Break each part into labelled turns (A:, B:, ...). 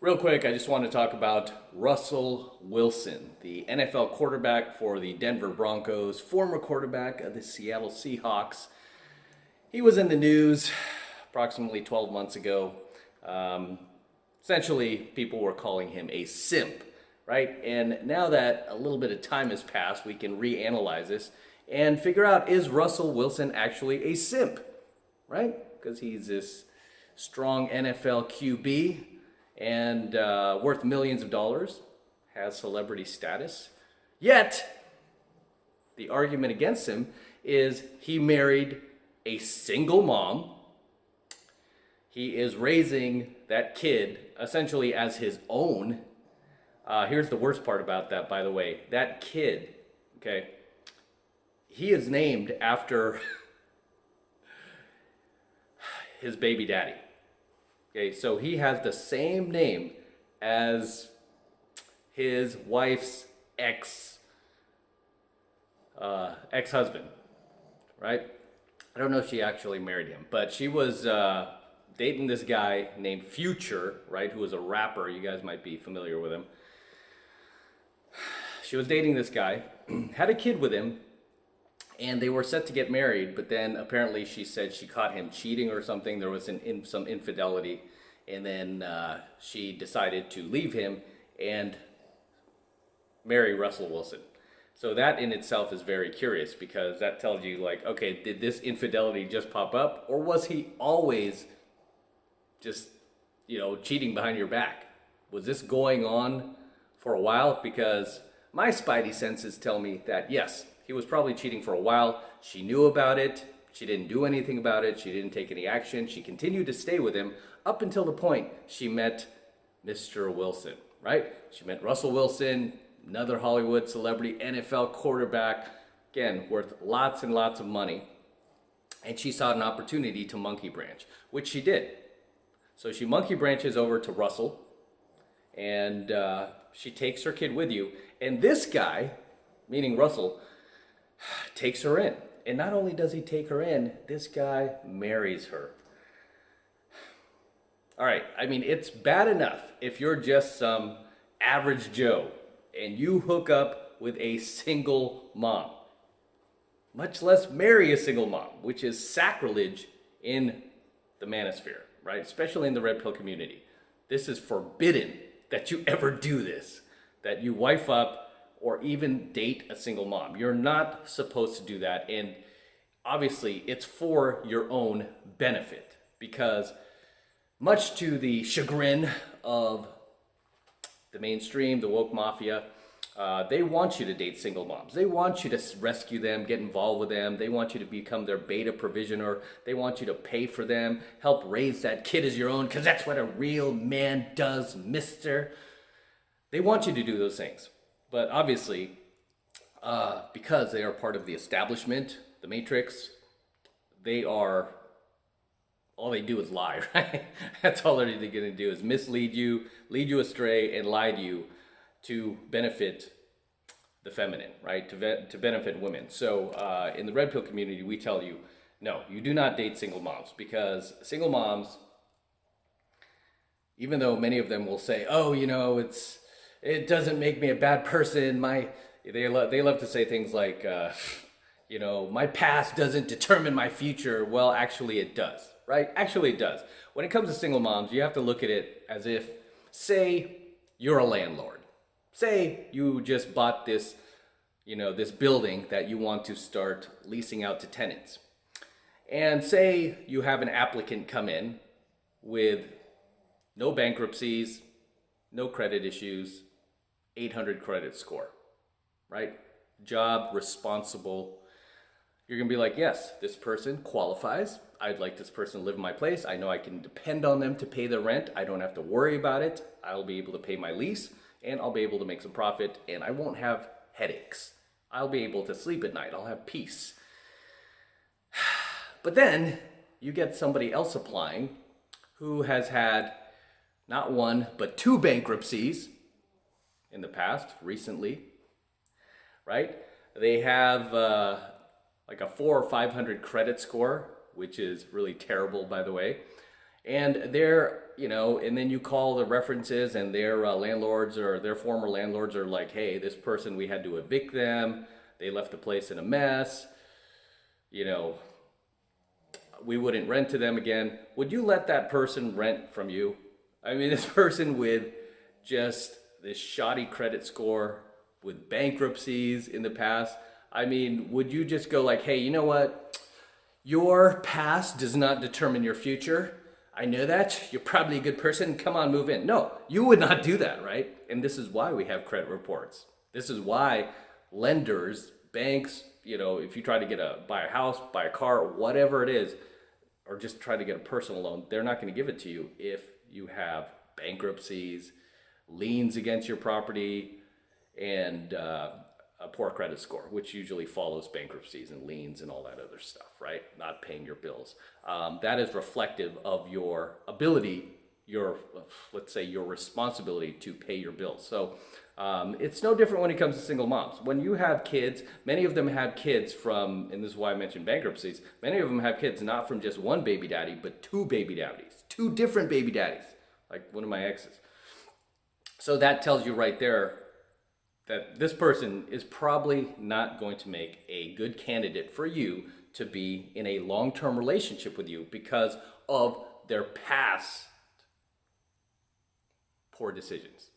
A: Real quick, I just want to talk about Russell Wilson, the NFL quarterback for the Denver Broncos, former quarterback of the Seattle Seahawks. He was in the news approximately 12 months ago. Essentially, people were calling him a simp, right? And now that a little bit of time has passed, we can reanalyze this and figure out, is Russell Wilson actually a simp, right? Because he's this strong NFL QB and worth millions of dollars, has celebrity status. Yet, the argument against him is he married a single mom. He is raising that kid essentially as his own. Here's the worst part about that, by the way. That kid, okay, he is named after his baby daddy. Okay, so he has the same name as his wife's ex-husband, right? I don't know if she actually married him, but she was dating this guy named Future, right, who was a rapper. You guys might be familiar with him. She was dating this guy, had a kid with him, and they were set to get married, but then apparently she said she caught him cheating or something. There was some infidelity, and then she decided to leave him and marry Russell Wilson. So that in itself is very curious, because that tells you, like, okay, did this infidelity just pop up, or was he always just, cheating behind your back? Was this going on for a while? Because my spidey senses tell me that yes, he was probably cheating for a while. She knew about it. She didn't do anything about it. She didn't take any action. She continued to stay with him up until the point she met Mr. Wilson, right? She met Russell Wilson, another Hollywood celebrity, NFL quarterback, again, worth lots and lots of money. And she saw an opportunity to monkey branch, which she did. So she monkey branches over to Russell, and she takes her kid with you. And this guy, meaning Russell, takes her in. And not only does he take her in, this guy marries her. All right, I mean, it's bad enough if you're just some average Joe and you hook up with a single mom, much less marry a single mom, which is sacrilege in the manosphere, right? Especially in the red pill community. This is forbidden that you ever do this, that you wife up or even date a single mom. You're not supposed to do that. And obviously it's for your own benefit, because much to the chagrin of the mainstream, the woke mafia, they want you to date single moms. They want you to rescue them, get involved with them. They want you to become their beta provisioner. They want you to pay for them, help raise that kid as your own, because that's what a real man does, mister. They want you to do those things. But obviously, because they are part of the establishment, the matrix, all they do is lie, right? That's all they're going to do, is mislead you, lead you astray, and lie to you to benefit the feminine, right? To benefit women. So in the red pill community, we tell you, no, you do not date single moms, because single moms, even though many of them will say, oh, it doesn't make me a bad person. They love to say things like, my past doesn't determine my future. Well, actually it does, right? Actually it does. When it comes to single moms, you have to look at it as if, say you're a landlord. Say you just bought this, this building that you want to start leasing out to tenants. And say you have an applicant come in with no bankruptcies, no credit issues, 800 credit score, right? Job, responsible. You're going to be like, yes, this person qualifies. I'd like this person to live in my place. I know I can depend on them to pay the rent. I don't have to worry about it. I'll be able to pay my lease, and I'll be able to make some profit, and I won't have headaches. I'll be able to sleep at night. I'll have peace. But then you get somebody else applying who has had not one, but two bankruptcies in the past, recently, right? They have like a 400 or 500 credit score, which is really terrible, by the way. And they're and then you call the references, and their landlords or their former landlords are like, hey, this person, we had to evict them. They left the place in a mess. We wouldn't rent to them again. Would you let that person rent from you? I mean, this person with just this shoddy credit score, with bankruptcies in the past. I mean, would you just go like, hey, you know what? Your past does not determine your future. I know that. You're probably a good person. Come on, move in. No, you would not do that, right? And this is why we have credit reports. This is why lenders, banks, if you try to buy a house, buy a car, whatever it is, or just try to get a personal loan, they're not going to give it to you if you have bankruptcies, liens against your property, and a poor credit score, which usually follows bankruptcies and liens and all that other stuff, right? Not paying your bills. That is reflective of your ability, let's say your responsibility to pay your bills. So it's no different when it comes to single moms. When you have kids, many of them have kids from, and this is why I mentioned bankruptcies, many of them have kids not from just one baby daddy, but two baby daddies, two different baby daddies, like one of my exes. So that tells you right there that this person is probably not going to make a good candidate for you to be in a long-term relationship with you because of their past poor decisions,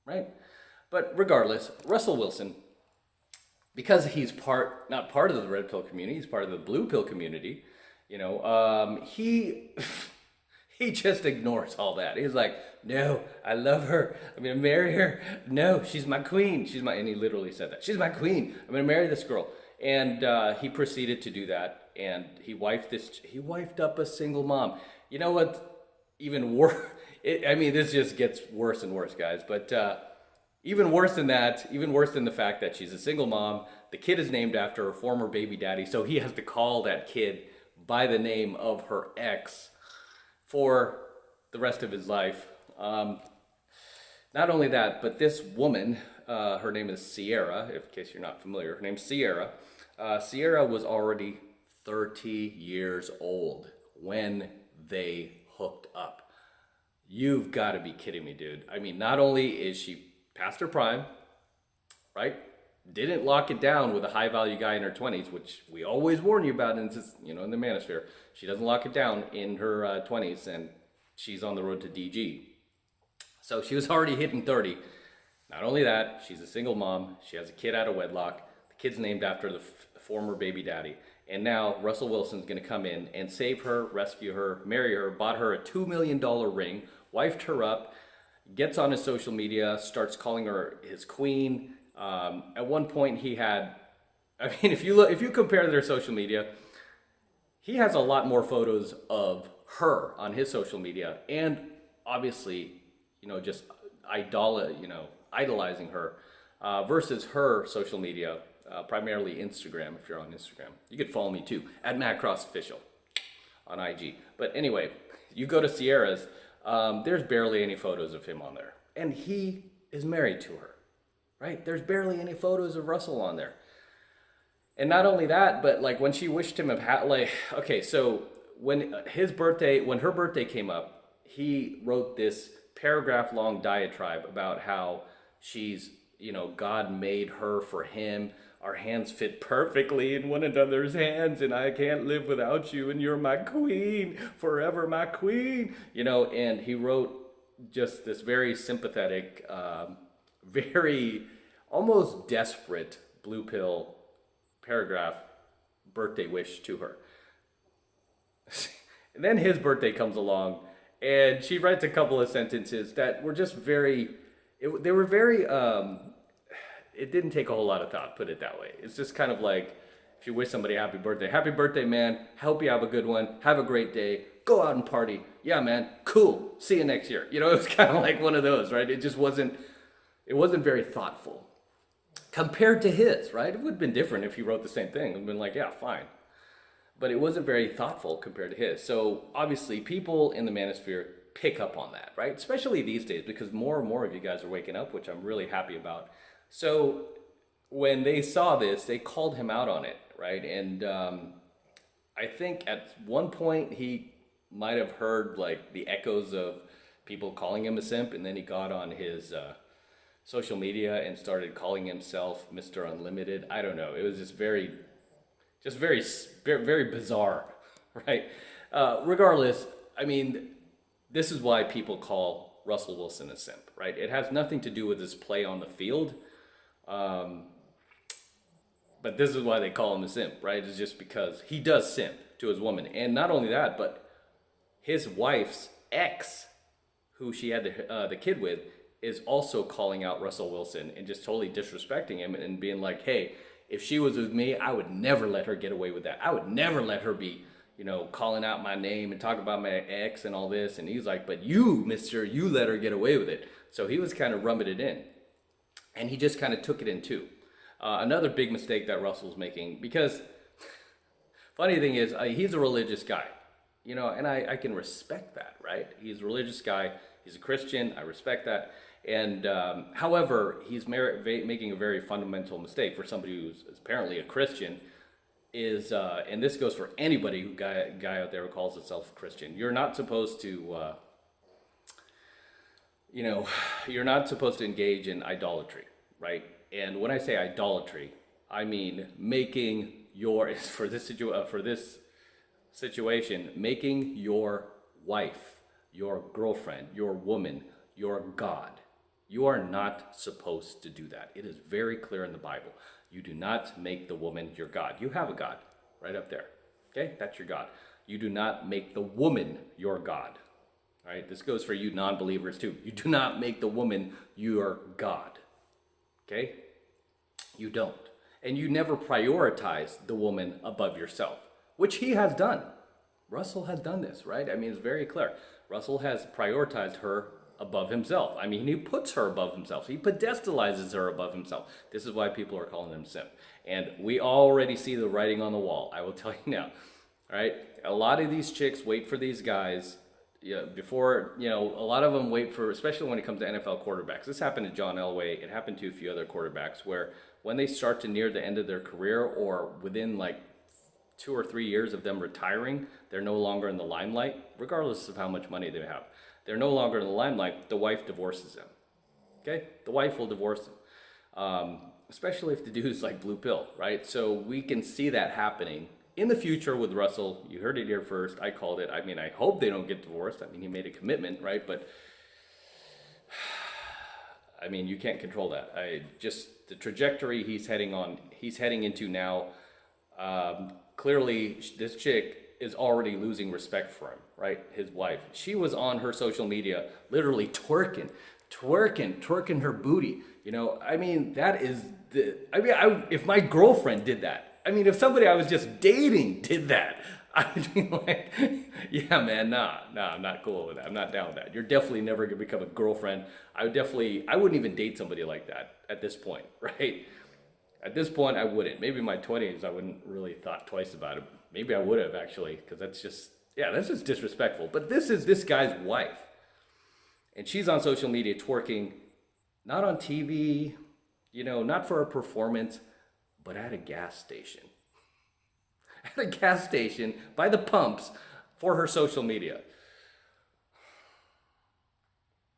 A: right? But regardless, Russell Wilson, because he's not part of the red pill community, he's part of the blue pill community, he he just ignores all that. He's like, no, I love her. I'm going to marry her. No, she's my queen. And he literally said that. She's my queen. I'm going to marry this girl. And he proceeded to do that. And he wifed up a single mom. You know what? Even worse. This just gets worse and worse, guys. But even worse than that, even worse than the fact that she's a single mom, the kid is named after her former baby daddy. So he has to call that kid by the name of her ex for the rest of his life. Not only that, but this woman, her name is Sierra, in case you're not familiar. Her name's Sierra. Sierra was already 30 years old when they hooked up. You've got to be kidding me, dude. Not only is she past her prime, right? Didn't lock it down with a high-value guy in her 20s, which we always warn you about in the manosphere. She doesn't lock it down in her 20s, and she's on the road to DG. So she was already hitting 30. Not only that, she's a single mom. She has a kid out of wedlock. The kid's named after the former baby daddy. And now Russell Wilson's going to come in and save her, rescue her, marry her, bought her a $2 million ring, wifed her up, gets on his social media, starts calling her his queen. At one point he had, if you compare their social media, he has a lot more photos of her on his social media, and obviously, just idolizing her, versus her social media, primarily Instagram. If you're on Instagram, you could follow me too, at MattCrossOfficial on IG. But anyway, you go to Sierra's, there's barely any photos of him on there, and he is married to her. Right? There's barely any photos of Russell on there. And not only that, but when she wished him so when her birthday came up, he wrote this paragraph-long diatribe about how she's, God made her for him. Our hands fit perfectly in one another's hands, and I can't live without you, and you're my queen, forever my queen. And he wrote just this very sympathetic, very almost desperate blue pill paragraph birthday wish to her. And then his birthday comes along, and she writes a couple of sentences that were just it didn't take a whole lot of thought, put it that way. It's just kind of like, if you wish somebody happy birthday, man, hope you have a good one, have a great day, go out and party, yeah man, cool, see you next year. It was kind of like one of those, right? It wasn't very thoughtful compared to his, right? It would have been different if he wrote the same thing. It would have been like, yeah, fine. But it wasn't very thoughtful compared to his. So obviously people in the manosphere pick up on that, right? Especially these days, because more and more of you guys are waking up, which I'm really happy about. So when they saw this, they called him out on it, right? And I think at one point he might have heard the echoes of people calling him a simp, and then he got on his social media and started calling himself Mr. Unlimited. I don't know. It was just very bizarre, right? Regardless, I mean, this is why people call Russell Wilson a simp, right? It has nothing to do with his play on the field. But this is why they call him a simp, right? It's just because he does simp to his woman. And not only that, but his wife's ex, who she had the kid with, is also calling out Russell Wilson and just totally disrespecting him and being like, hey, if she was with me, I would never let her get away with that. I would never let her be, calling out my name and talking about my ex and all this. And he's like, but you, mister, you let her get away with it. So he was kind of rubbing it in. And he just kind of took it in too. Another big mistake that Russell's making, because funny thing is, he's a religious guy, and I can respect that, right? He's a religious guy. He's a Christian. I respect that. And however, he's making a very fundamental mistake for somebody who's apparently a Christian. And this goes for anybody guy out there who calls himself a Christian. You're not supposed to, you're not supposed to engage in idolatry, right? And when I say idolatry, I mean making for this situation, making your wife, your girlfriend, your woman, your God. You are not supposed to do that. It is very clear in the Bible. You do not make the woman your God. You have a God right up there. Okay, that's your God. You do not make the woman your God. All right, this goes for you non-believers too. You do not make the woman your God. Okay? You don't. And you never prioritize the woman above yourself, which he has done. Russell has done this, right? I mean, it's very clear. Russell has prioritized her above himself. I mean, he puts her above himself. He pedestalizes her above himself. This is why people are calling him simp. And we already see the writing on the wall. I will tell you now. All right? A lot of these chicks wait for these guys. Before, a lot of them wait for, especially when it comes to NFL quarterbacks. This happened to John Elway. It happened to a few other quarterbacks where when they start to near the end of their career or within like 2 or 3 years of them retiring, they're no longer in the limelight, regardless of how much money they have. They're no longer in the limelight. The wife divorces them. Okay? The wife will divorce them. Especially if the dude's like blue pill, right? So we can see that happening in the future with Russell. You heard it here first. I called it. I mean, I hope they don't get divorced. I mean, he made a commitment, right? But I mean, you can't control that. The trajectory he's heading into now. Clearly, this chick is already losing respect for him, right? His wife. She was on her social media, literally twerking her booty. I mean, that is if my girlfriend did that. I mean, if somebody I was just dating did that, I'd be like, yeah, man, nah, I'm not cool with that. I'm not down with that. You're definitely never gonna become a girlfriend. I wouldn't even date somebody like that at this point, right? At this point, I wouldn't. Maybe in my 20s, I wouldn't really thought twice about it. Maybe I would have actually, because that's just disrespectful. But this is this guy's wife. And she's on social media twerking, not on TV, not for a performance, but at a gas station. At a gas station, by the pumps, for her social media.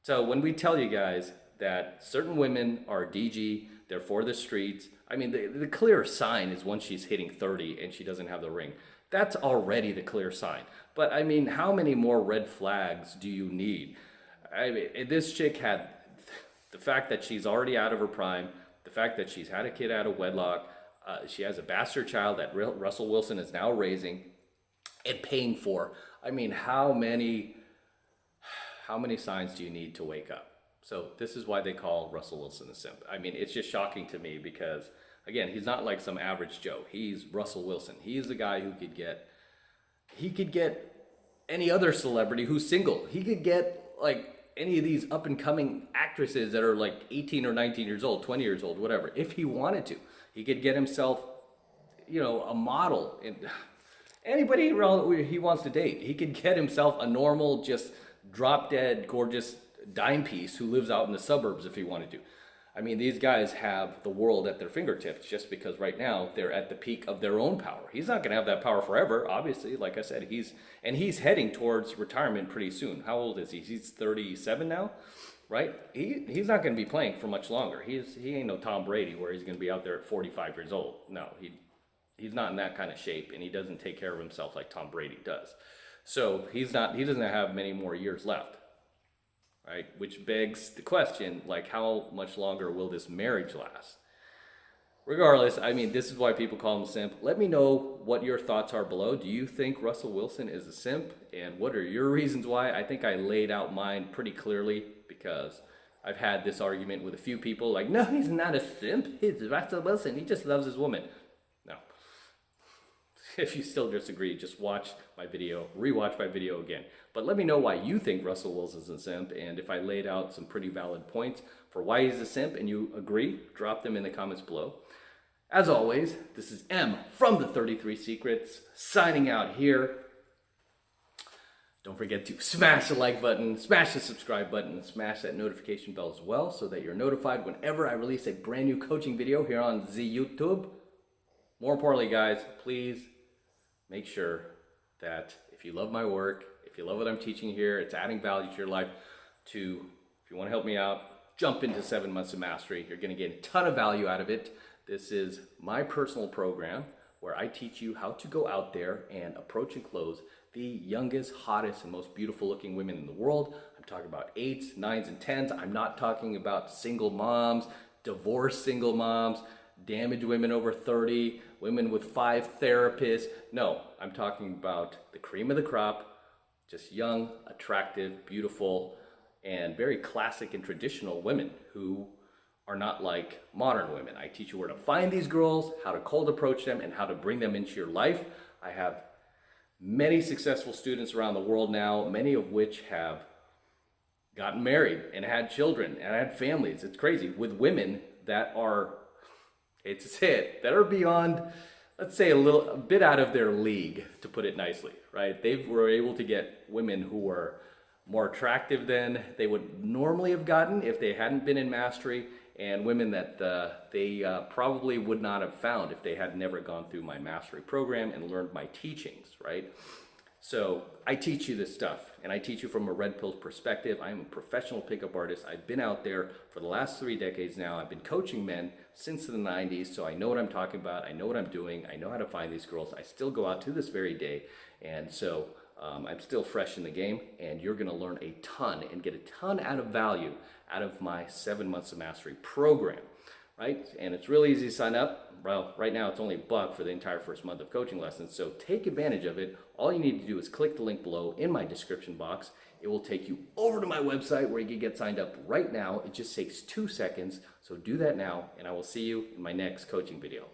A: So when we tell you guys that certain women are DG, they're for the streets, I mean, the clear sign is when she's hitting 30 and she doesn't have the ring. That's already the clear sign. But I mean, how many more red flags do you need? I mean, this chick had the fact that she's already out of her prime, the fact that she's had a kid out of wedlock, she has a bastard child that Russell Wilson is now raising and paying for. I mean, how many signs do you need to wake up? So this is why they call Russell Wilson a simp. I mean, it's just shocking to me because, again, he's not like some average Joe. He's Russell Wilson. He's the guy who could get any other celebrity who's single. He could get like any of these up and coming actresses that are like 18 or 19 years old, 20 years old, whatever, if he wanted to. He could get himself, a model. And anybody he wants to date. He could get himself a normal, just drop dead, gorgeous dime piece who lives out in the suburbs if he wanted to. I mean, these guys have the world at their fingertips just because right now they're at the peak of their own power. He's not going to have that power forever, obviously. Like I said, he's heading towards retirement pretty soon. How old is he? He's 37 now, right? He's not going to be playing for much longer. He ain't no Tom Brady where he's going to be out there at 45 years old. No, he's not in that kind of shape, and he doesn't take care of himself like Tom Brady does. So he doesn't have many more years left. Right? Which begs the question, like, how much longer will this marriage last? Regardless, I mean, this is why people call him a simp. Let me know what your thoughts are below. Do you think Russell Wilson is a simp? And what are your reasons why? I think I laid out mine pretty clearly because I've had this argument with a few people like, no, he's not a simp. He's Russell Wilson. He just loves his woman. No. If you still disagree, just watch my video, rewatch my video again. But let me know why you think Russell Wilson's a simp, and if I laid out some pretty valid points for why he's a simp and you agree, drop them in the comments below. As always, this is M from the 33 Secrets, signing out here. Don't forget to smash the like button, smash the subscribe button, and smash that notification bell as well so that you're notified whenever I release a brand new coaching video here on the YouTube. More importantly, guys, please make sure that if you love my work, if you love what I'm teaching here, it's adding value to your life, if you want to help me out, jump into 7 months of mastery. You're going to get a ton of value out of it. This is my personal program where I teach you how to go out there and approach and close the youngest, hottest, and most beautiful looking women in the world. I'm talking about 8s, 9s, and 10s. I'm not talking about single moms, divorced single moms, damaged women over 30, women with 5 therapists. No, I'm talking about the cream of the crop, just young, attractive, beautiful, and very classic and traditional women who are not like modern women. I teach you where to find these girls, how to cold approach them, and how to bring them into your life. I have many successful students around the world now, many of which have gotten married and had children and had families. It's crazy, with women that are, that are beyond, let's say, a bit out of their league, to put it nicely, right? They were able to get women who were more attractive than they would normally have gotten if they hadn't been in mastery, and women that they probably would not have found if they had never gone through my mastery program and learned my teachings, right? So I teach you this stuff, and I teach you from a red pill perspective. I'm a professional pickup artist. I've been out there for the last 3 decades now. I've been coaching men since the 90s, so I know what I'm talking about. I know what I'm doing. I know how to find these girls. I still go out to this very day, and so I'm still fresh in the game, and you're going to learn a ton and get a ton out of value out of my 7 months of mastery program, right? And it's really easy to sign up. Well, right now it's only $1 for the entire first month of coaching lessons, so take advantage of it. All you need to do is click the link below in my description box. It will take you over to my website where you can get signed up right now. It just takes 2 seconds, so do that now, and I will see you in my next coaching video.